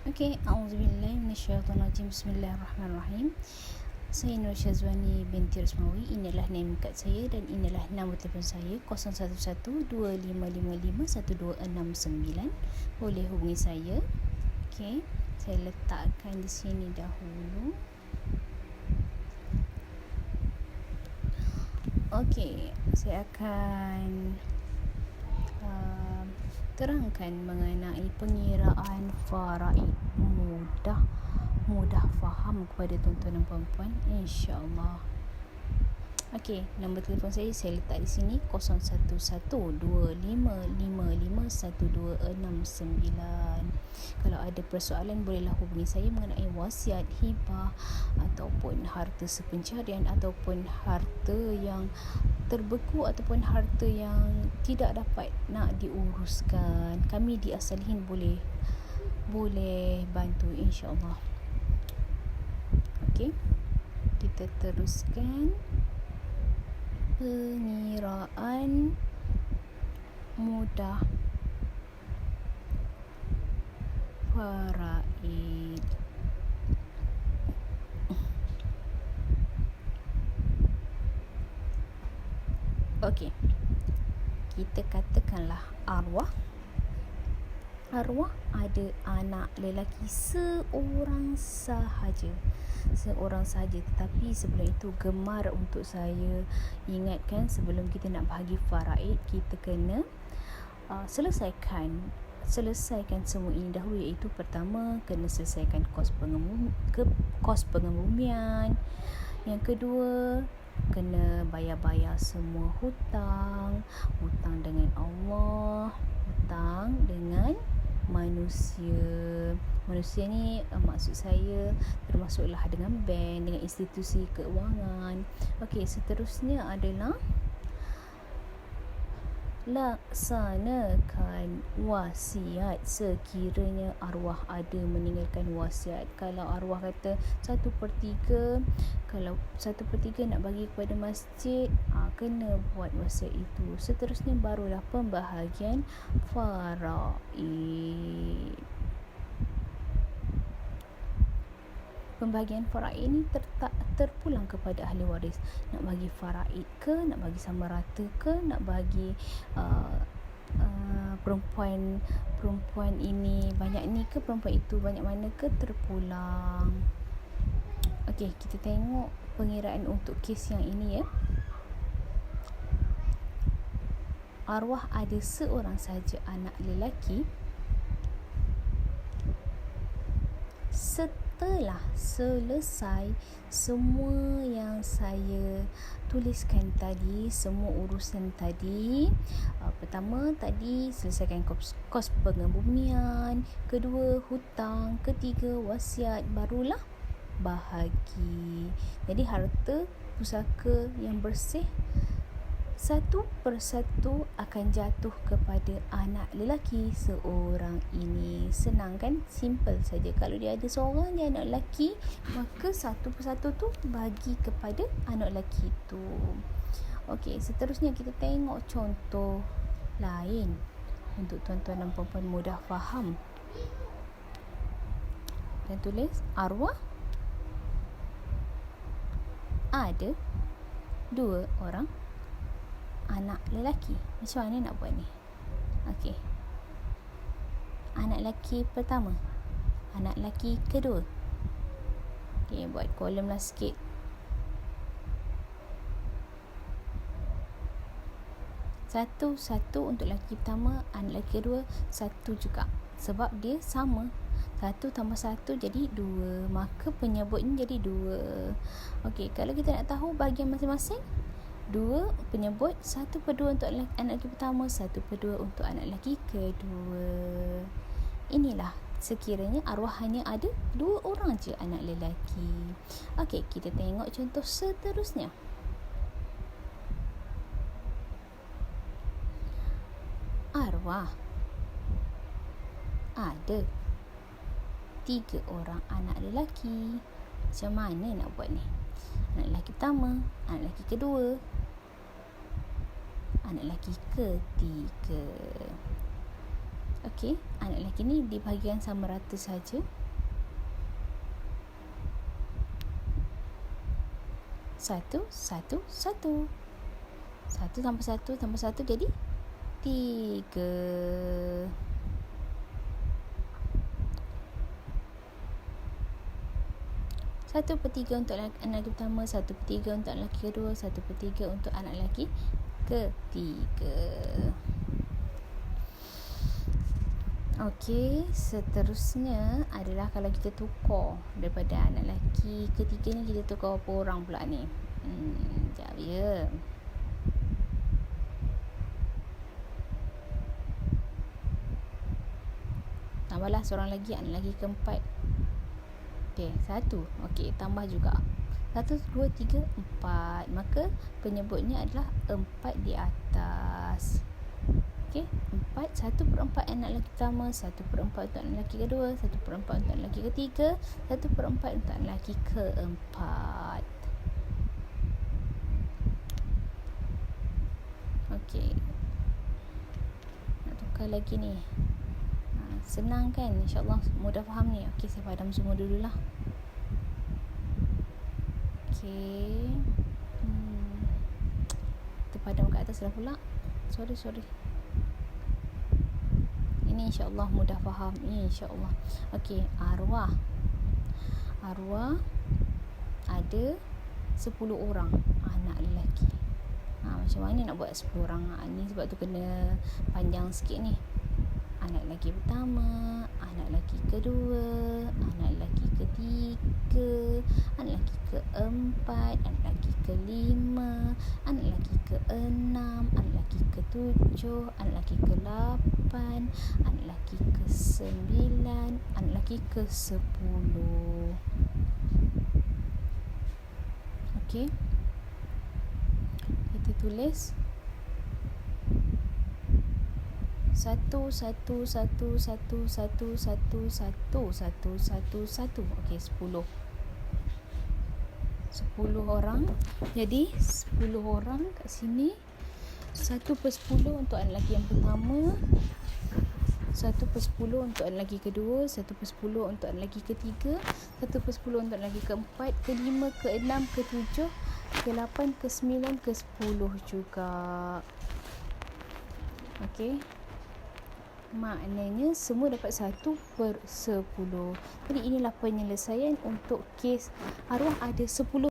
Okey, auzubillahi minasyaitonirrajim. Bismillahirrahmanirrahim. Saya Nur Syazwani binti Rasmawi. Inilah name kad saya dan inilah nombor telefon saya 0112555169. Boleh hubungi saya. Okey, saya letakkan di sini dahulu. Okey, saya akan terangkan mengenai pengiraan faraid mudah faham kepada tuan-tuan dan puan-puan, insya-Allah. Okey, nombor telefon saya letak di sini 0112555169. Kalau ada persoalan bolehlah hubungi saya mengenai wasiat, hibah ataupun harta sepencarian ataupun harta yang terbeku ataupun harta yang tidak dapat nak diuruskan. Kami di As-Salihin boleh bantu, insya-Allah. Okey, kita teruskan. Pengiraan mudah faraid. Okey, kita katakanlah arwah ada anak lelaki seorang sahaja, tetapi sebelum itu gemar untuk saya ingatkan, sebelum kita nak bahagi faraid, kita kena selesaikan semua ini dahulu, iaitu pertama kena selesaikan kos pengebumian, yang kedua kena bayar semua hutang dengan Allah, hutang dengan manusia ni, maksud saya termasuklah dengan bank, dengan institusi keuangan. Okey, seterusnya adalah laksanakan wasiat sekiranya arwah ada meninggalkan wasiat. Kalau arwah kata 1/3, kalau 1/3 nak bagi kepada masjid, kena buat wasiat itu. Seterusnya barulah pembahagian faraid. Pembahagian faraid ini terpulang kepada ahli waris. Nak bagi faraid ke, nak bagi sama rata ke, nak bagi perempuan ini banyak ni ke, perempuan itu banyak mana ke, terpulang. Okey, kita tengok pengiraan untuk kes yang ini ya. Arwah ada seorang sahaja anak lelaki. Setelah selesai semua yang saya tuliskan tadi, semua urusan tadi, pertama tadi selesaikan kos pengebumian, kedua hutang, ketiga wasiat, barulah bahagi. Jadi harta pusaka yang bersih satu persatu akan jatuh kepada anak lelaki seorang ini. Senang kan? Simple saja. Kalau dia ada seorang dia anak lelaki, maka satu persatu tu bagi kepada anak lelaki tu. Okey, seterusnya kita tengok contoh lain untuk tuan-tuan dan puan-puan mudah faham. Dan tulis arwah ada 2 orang anak lelaki. Macam mana nak buat ni? Okey, anak lelaki pertama, anak lelaki kedua. Okey, buat kolom lah sikit. Satu untuk lelaki pertama, anak lelaki kedua 1 juga. Sebab dia sama, 1 tambah 1 jadi 2, maka penyebutnya jadi 2. Okey, kalau kita nak tahu bahagian masing-masing, 2 penyebut, 1/2 untuk anak lelaki pertama, 1/2 untuk anak lelaki kedua. Inilah sekiranya arwah hanya ada 2 orang je anak lelaki. Okey, kita tengok contoh seterusnya. Arwah ada 3 orang anak lelaki. Macam mana nak buat ni? Anak lelaki pertama, anak lelaki kedua, anak lelaki ketiga. Okey, anak lelaki ni di bahagian sama rata saja. 1, 1, 1. 1 tambah 1 tambah 1 jadi 3. Satu per 3 untuk anak lelaki pertama, 1 per 3 untuk anak lelaki kedua, 1 per 3 untuk anak lelaki ketiga. Okey, seterusnya adalah kalau kita tukar daripada anak lelaki ketiga ni, kita tukar berapa orang pula ni? Sekejap ya. Tambahlah seorang lagi, anak lelaki keempat. Okey, 1. Okey, tambah juga. 1, 2, 3, 4. Maka penyebutnya adalah 4 di atas. Okey, 4. 1/4 anak lelaki pertama, 1/4 untuk anak lelaki kedua, 1/4 untuk anak lelaki ketiga, 1/4 untuk anak lelaki keempat. Okey, nak tukar lagi ni. Senang kan? InsyaAllah mudah faham ni. Okey, saya padam semua dululah. Okey. Terpadam kat atas dah pula. Sorry. Ini insyaAllah mudah faham. InsyaAllah. Okey, arwah ada 10 orang anak lelaki. Macam mana nak buat 10 orang? Ni sebab tu kena panjang sikit ni. Anak lelaki pertama, anak lelaki kedua, anak lelaki ketiga, anak lelaki keempat, anak lelaki kelima, anak lelaki keenam, anak lelaki ketujuh, anak lelaki ke-8, anak lelaki ke-9, anak lelaki ke-10. Okey, kita tulis 1, 1, 1, 1, 1, 1, 1, 1, 1, 1. Okey, 10. 10 orang. Jadi 10 orang kat sini. 1/10 untuk anak lelaki yang pertama, 1/10 untuk anak lelaki kedua, 1/10 untuk anak lelaki ketiga, 1/10 untuk anak lelaki keempat, kelima, keenam, ketujuh, ke-8, ke-9, ke-10 juga. Okey, maknanya semua dapat 1/10. Jadi inilah penyelesaian untuk kes arwah ada 10